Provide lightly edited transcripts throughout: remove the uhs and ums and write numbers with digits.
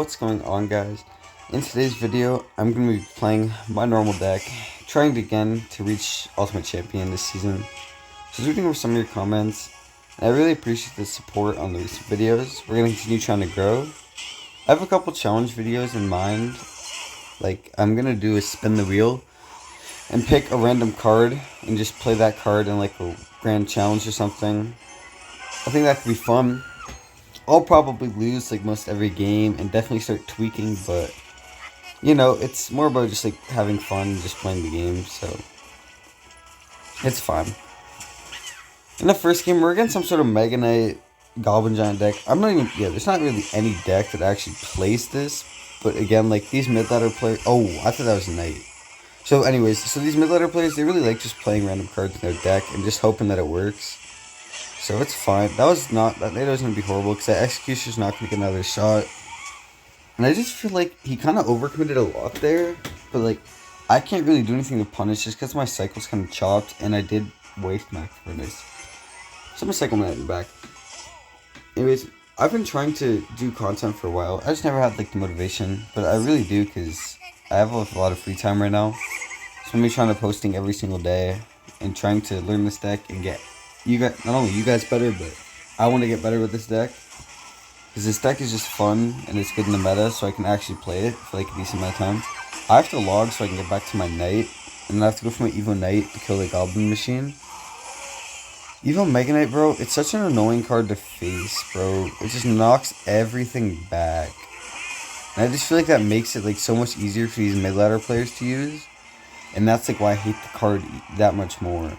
What's going on, guys? In today's video, I'm going to be playing my normal deck, trying again to reach Ultimate Champion this season. So reading over some of your comments, and I really appreciate the support on the recent videos. We're going to continue trying to grow. I have a couple challenge videos in mind. Like, I'm going to do a spin the wheel and pick a random card and just play that card in like a grand challenge or something. I think that could be fun. I'll probably lose like most every game and definitely start tweaking, but you know, it's more about just like having fun, just playing the game, so it's fine. In the first game, we're against some sort of Mega Knight Goblin Giant deck. There's not really any deck that actually plays this, but again, like these mid-ladder players, oh, I thought that was Knight. So anyways, so these mid-ladder players, they really like just playing random cards in their deck and just hoping that it works. So it's fine. That Knight was going to be horrible because that Executioner's not going to get another shot. And I just feel like he kind of overcommitted a lot there. But like, I can't really do anything to punish just because my cycle's kind of chopped. And I did waste my furnace. So I'm going to cycle my Knight back. Anyways, I've been trying to do content for a while. I just never had like the motivation. But I really do because I have a lot of free time right now. So I'm going to be trying to posting every single day. And trying to learn this deck and get not only you guys better, but I want to get better with this deck. Because this deck is just fun, and it's good in the meta, so I can actually play it for like a decent amount of time. I have to log so I can get back to my Knight, and then I have to go for my Evo Knight to kill the Goblin Machine. Evo Mega Knight, bro, it's such an annoying card to face, bro. It just knocks everything back. And I just feel like that makes it like so much easier for these mid-ladder players to use. And that's like why I hate the card that much more.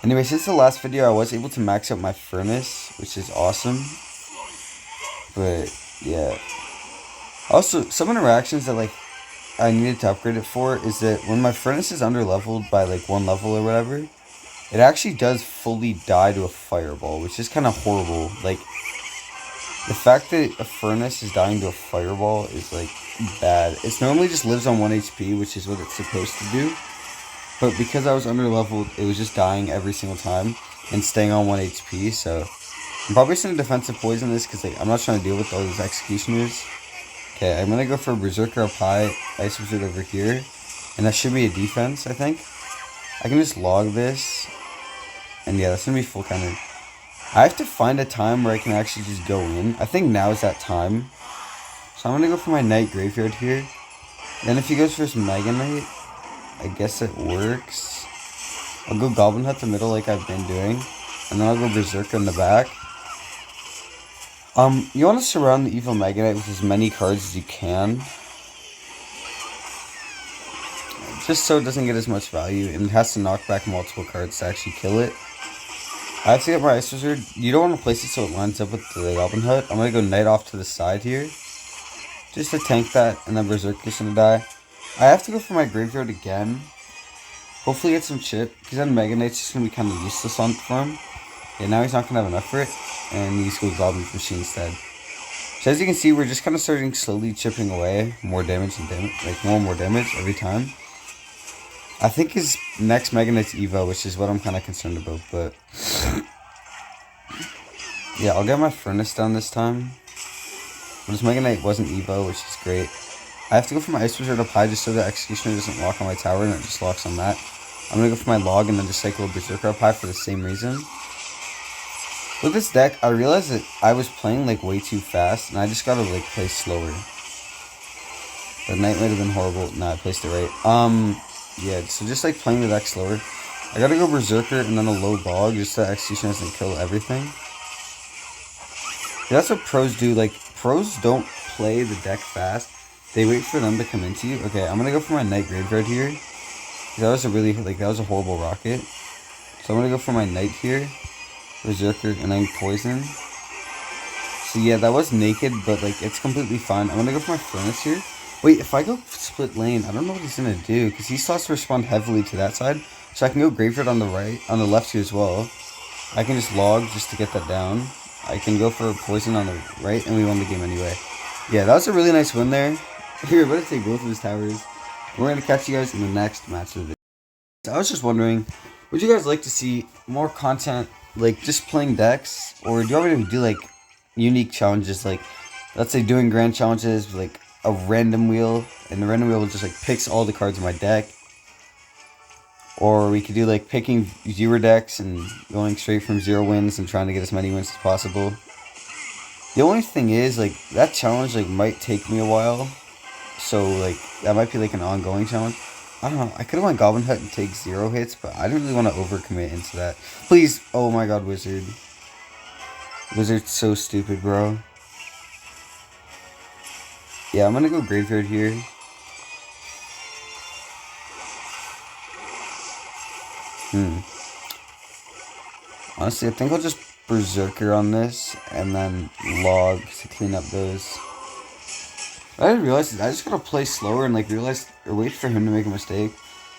Anyway, since the last video, I was able to max out my furnace, which is awesome. But, yeah. Also, some interactions that, like, I needed to upgrade it for is that when my furnace is underleveled by, like, 1 level or whatever, it actually does fully die to a fireball, which is kind of horrible. Like, the fact that a furnace is dying to a fireball is, like, bad. It normally just lives on 1 HP, which is what it's supposed to do. But because I was underleveled, it was just dying every single time and staying on 1 HP, so I'm probably just going to defensive poison this because like, I'm not trying to deal with all these executioners. Okay, I'm going to go for Berserker up high, Ice Wizard over here, and that should be a defense, I think. I can just log this, and yeah, that's going to be full counter. I have to find a time where I can actually just go in. I think now is that time. So I'm going to go for my Knight Graveyard here. Then if he goes for his Mega Knight, I guess it works. I'll go Goblin Hut the middle like I've been doing. And then I'll go Berserker in the back. You want to surround the Evil Mega Knight with as many cards as you can. Just so it doesn't get as much value. And it has to knock back multiple cards to actually kill it. I have to get my Ice Wizard. You don't want to place it so it lines up with the Goblin Hut. I'm going to go Knight off to the side here. Just to tank that. And then Berserker's going to die. I have to go for my Graveyard again. Hopefully get some chip, because then Mega Knight's just going to be kind of useless for him. Yeah, now he's not going to have enough for it, and he's going to Goblin Machine instead. So as you can see, we're just kind of starting slowly chipping away. More damage and damage, like more and more damage every time. I think his next Mega Knight's Evo, which is what I'm kind of concerned about, but yeah, I'll get my Furnace down this time. But his Mega Knight wasn't Evo, which is great. I have to go for my Ice Wizard up high just so the Executioner doesn't lock on my tower and it just locks on that. I'm going to go for my log and then just cycle a Berserker up high for the same reason. With this deck, I realized that I was playing like way too fast and I just got to like play slower. The Knight might have been horrible. Nah, I placed it right. Yeah, so just like playing the deck slower. I got to go Berserker and then a low log just so the Executioner doesn't kill everything. Yeah, that's what pros do. Like, pros don't play the deck fast. They wait for them to come into you. Okay, I'm gonna go for my Knight Graveyard here. That was a horrible rocket. So I'm gonna go for my Knight here. Berserker, and then Poison. So yeah, that was naked, but like, it's completely fine. I'm gonna go for my Furnace here. Wait, if I go split lane, I don't know what he's gonna do, because he starts to respond heavily to that side. So I can go Graveyard on the left here as well. I can just log just to get that down. I can go for Poison on the right, and we won the game anyway. Yeah, that was a really nice win there. Here, we're going to take both of his towers. We're going to catch you guys in the next match of the video. I was just wondering, would you guys like to see more content, like just playing decks? Or do you want me to do like unique challenges, like let's say doing grand challenges with like a random wheel, and the random wheel just like picks all the cards in my deck. Or we could do like picking viewer decks and going straight from 0 wins and trying to get as many wins as possible. The only thing is, like, that challenge like might take me a while, so like that might be like an ongoing challenge. I don't know. I could have went Goblin Hut and take 0 hits, but I didn't really want to overcommit into that. Please, oh my God, Wizard. Wizard's so stupid, bro. Yeah, I'm gonna go Graveyard here. Honestly, I think I'll just Berserker on this and then log to clean up those. I didn't realize I just gotta play slower and like realize or wait for him to make a mistake.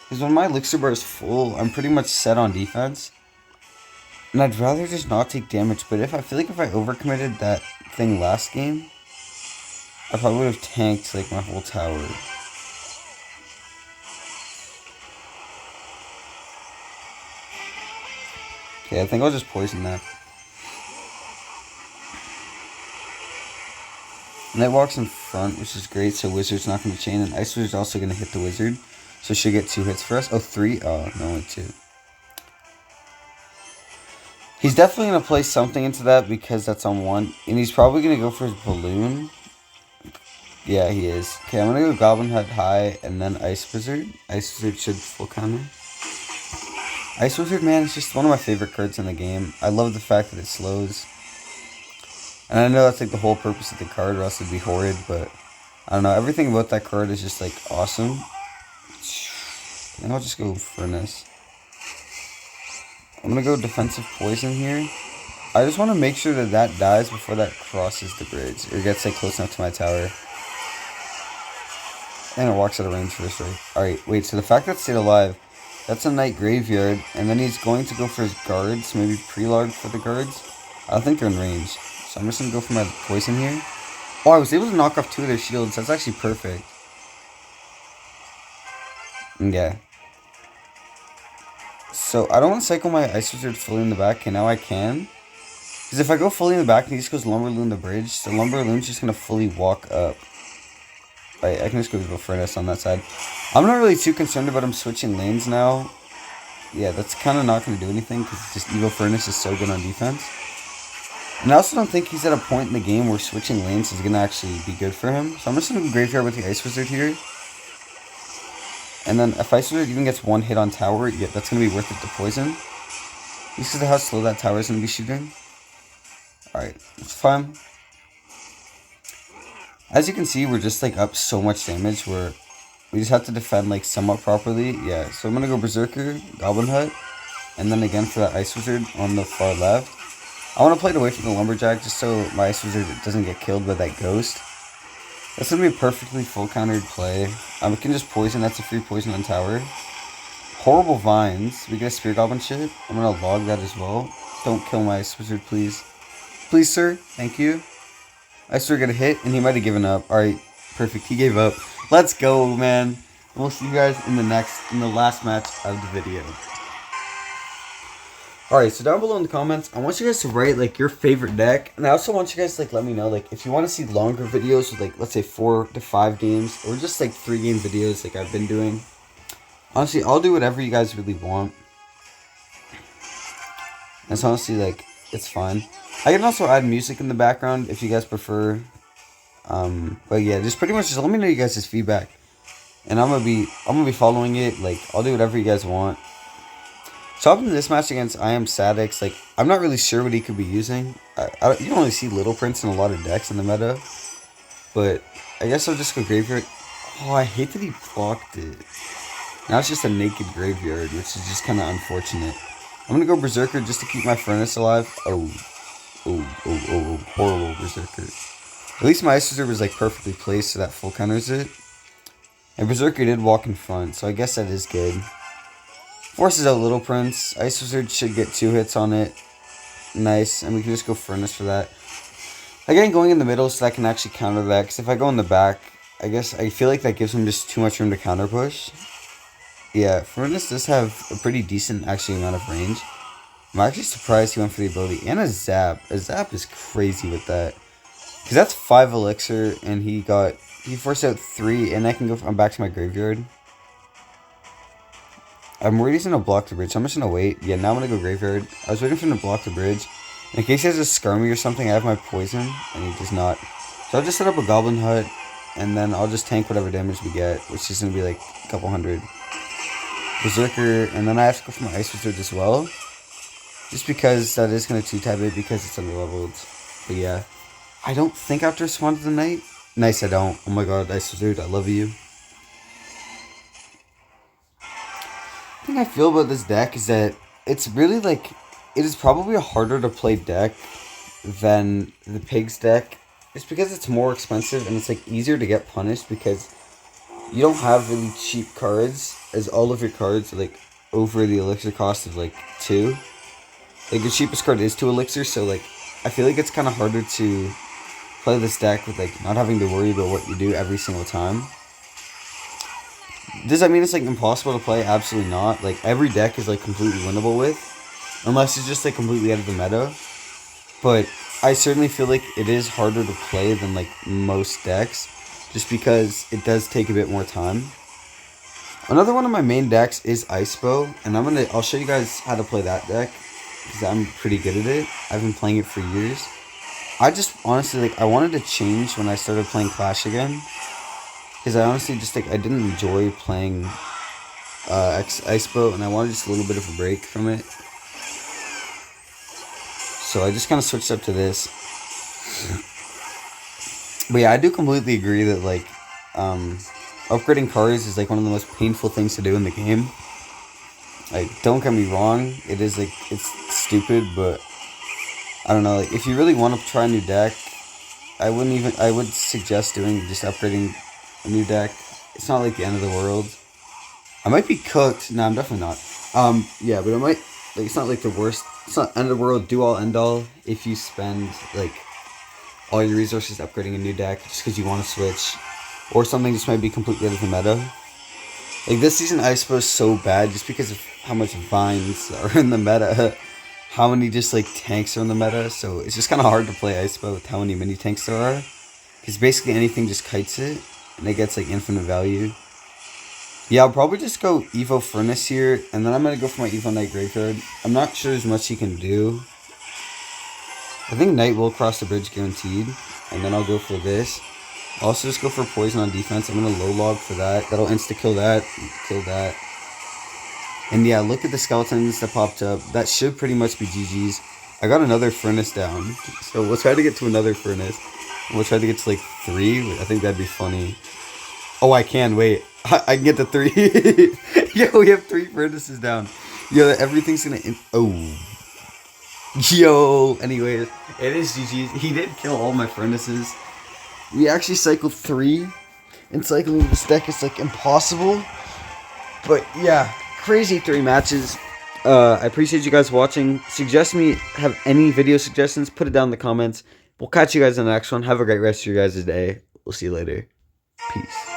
Because when my elixir bar is full, I'm pretty much set on defense. And I'd rather just not take damage, but if I feel like if I overcommitted that thing last game, I probably would have tanked like my whole tower. Okay, I think I'll just poison that. Nightwalk's in front, which is great, so Wizard's not going to chain, and Ice Wizard's also going to hit the Wizard, so she'll get 2 hits for us. Oh, 3? Oh, no, only 2. He's definitely going to play something into that because that's on 1, and he's probably going to go for his Balloon. Yeah, he is. Okay, I'm going to go Goblin Hut high, and then Ice Wizard. Ice Wizard should full counter. Ice Wizard, man, is just one of my favorite cards in the game. I love the fact that it slows. And I know that's like the whole purpose of the card, or else it'd be horrid, but I don't know. Everything about that card is just like awesome. And I'll just go Furnace. I'm going to go Defensive Poison here. I just want to make sure that that dies before that crosses the bridge, or gets like close enough to my tower. And it walks out of range first, right? Alright, wait, so the fact that it stayed alive, that's a Knight Graveyard, and then he's going to go for his guards, maybe pre-log for the guards. I don't think they're in range, so I'm just going to go for my poison here. Oh, I was able to knock off 2 of their shields, that's actually perfect. Yeah. So, I don't want to cycle my Ice Wizard fully in the back, and now I can. Because if I go fully in the back and he just goes Lumberloon the bridge, the Lumberloon's just going to fully walk up. Right, I can just go Furnace on that side. I'm not really too concerned about him switching lanes now. Yeah, that's kind of not going to do anything because just Evo Furnace is so good on defense. And I also don't think he's at a point in the game where switching lanes is going to actually be good for him. So I'm just going to go Graveyard with the Ice Wizard here. And then if Ice Wizard even gets 1 hit on tower, yeah, that's going to be worth it to poison. Just because of how slow that tower is going to be shooting. Alright, it's fine. As you can see, we're just like up so much damage where we just have to defend like somewhat properly. Yeah, so I'm going to go Berserker, Goblin Hut, and then again for that Ice Wizard on the far left. I want to play it away from the Lumberjack just so my Ice Wizard doesn't get killed by that Ghost. That's going to be a perfectly full countered play. We can just poison, that's a free poison on tower. Horrible Vines, we get a Spear Goblin shit. I'm going to log that as well. Don't kill my Ice Wizard, please. Please, sir, thank you. Ice Wizard got a hit, and he might have given up. Alright, perfect, he gave up. Let's go, man. We'll see you guys in the last match of the video. Alright, so down below in the comments, I want you guys to write, like, your favorite deck. And I also want you guys to, like, let me know, like, if you want to see longer videos with, like, let's say 4 to 5 games. Or just, like, 3-game videos like I've been doing. Honestly, I'll do whatever you guys really want. It's honestly, like, it's fine. I can also add music in the background if you guys prefer. But yeah, just pretty much just let me know you guys' feedback. And I'm gonna be following it. Like, I'll do whatever you guys want. So up in this match against I Am Sadix, like, I'm not really sure what he could be using. You don't really see Little Prince in a lot of decks in the meta. But I guess I'll just go Graveyard. Oh, I hate that he blocked it. Now it's just a naked Graveyard, which is just kind of unfortunate. I'm gonna go Berserker just to keep my Furnace alive. Oh, horrible Berserker. At least my Ice Wizard was like perfectly placed so that full counters it. And Berserker did walk in front, so I guess that is good. Forces out Little Prince. Ice Wizard should get 2 hits on it. Nice, and we can just go Furnace for that. Again, going in the middle so that I can actually counter that, because if I go in the back, I guess I feel like that gives him just too much room to counter push. Yeah, Furnace does have a pretty decent actually amount of range. I'm actually surprised he went for the ability. And a Zap. A Zap is crazy with that. Because that's 5 elixir, and he forced out 3, and I can I'm back to my graveyard. I'm worried he's going to block the bridge, so I'm just going to wait. Yeah, now I'm going to go graveyard. I was waiting for him to block the bridge. In case he has a Skirmy or something, I have my poison, and he does not. So I'll just set up a Goblin Hut, and then I'll just tank whatever damage we get, which is going to be like a couple hundred. Berserker, and then I have to go for my Ice Wizard as well. Just because that is going to 2-tap it because it's underleveled. But yeah, I don't think I have to respond to the Knight. Nice, I don't. Oh my god, Ice Wizard, I love you. The thing I feel about this deck is that it's really like, it is probably a harder to play deck than the Pigs deck. It's because it's more expensive and it's like easier to get punished because you don't have really cheap cards, as all of your cards are like over the elixir cost of like 2. Like your cheapest card is 2 elixir, so like I feel like it's kind of harder to play this deck with like not having to worry about what you do every single time. Does that mean it's like impossible to play? Absolutely not. Like every deck is like completely winnable with, unless it's just like completely out of the meta. But I certainly feel like it is harder to play than like most decks, just because it does take a bit more time. Another one of my main decks is Icebow, and I'll show you guys how to play that deck because I'm pretty good at it. I've been playing it for years. I just honestly like I wanted to change when I started playing Clash again, because I honestly just like I didn't enjoy playing Icebow, and I wanted just a little bit of a break from it. So I just kind of switched up to this. But yeah, I do completely agree that like upgrading cards is like one of the most painful things to do in the game. Like, don't get me wrong, it is like, it's stupid, but I don't know, like if you really want to try a new deck, I would suggest doing just upgrading a new deck. It's not like the end of the world. I might be cooked. No, I'm definitely not. Yeah, but it might, like, it's not like the worst. It's not end of the world, do all end all if you spend like all your resources upgrading a new deck just because you want to switch, or something just might be completely out of the meta. Like this season, Icebow is so bad just because of how much vines are in the meta, how many just like tanks are in the meta. So it's just kind of hard to play Icebow with how many mini tanks there are, because basically anything just kites it and it gets like infinite value. Yeah, I'll probably just go Evo Furnace here, and then I'm going to go for my Evo Knight Graveyard. I'm not sure there's much he can do. I think Knight will cross the bridge guaranteed, and then I'll go for this. I'll also just go for Poison on defense. I'm going to low log for that. That'll insta-kill that, kill that. And yeah, look at the skeletons that popped up. That should pretty much be GG's. I got another Furnace down, so we'll try to get to another Furnace. We'll try to get to like 3. I think that'd be funny. Oh, I can, wait. I can get to 3. Yo, we have 3 Furnaces down. Yo, everything's gonna... Oh. Yo, anyways, it is GG's. He did kill all my Furnaces. We actually cycled 3. And cycling this deck is like impossible. But yeah, crazy 3 matches. I appreciate you guys watching. Suggest me, have any video suggestions, put it down in the comments. We'll catch you guys in the next one. Have a great rest of your guys' day. We'll see you later. Peace.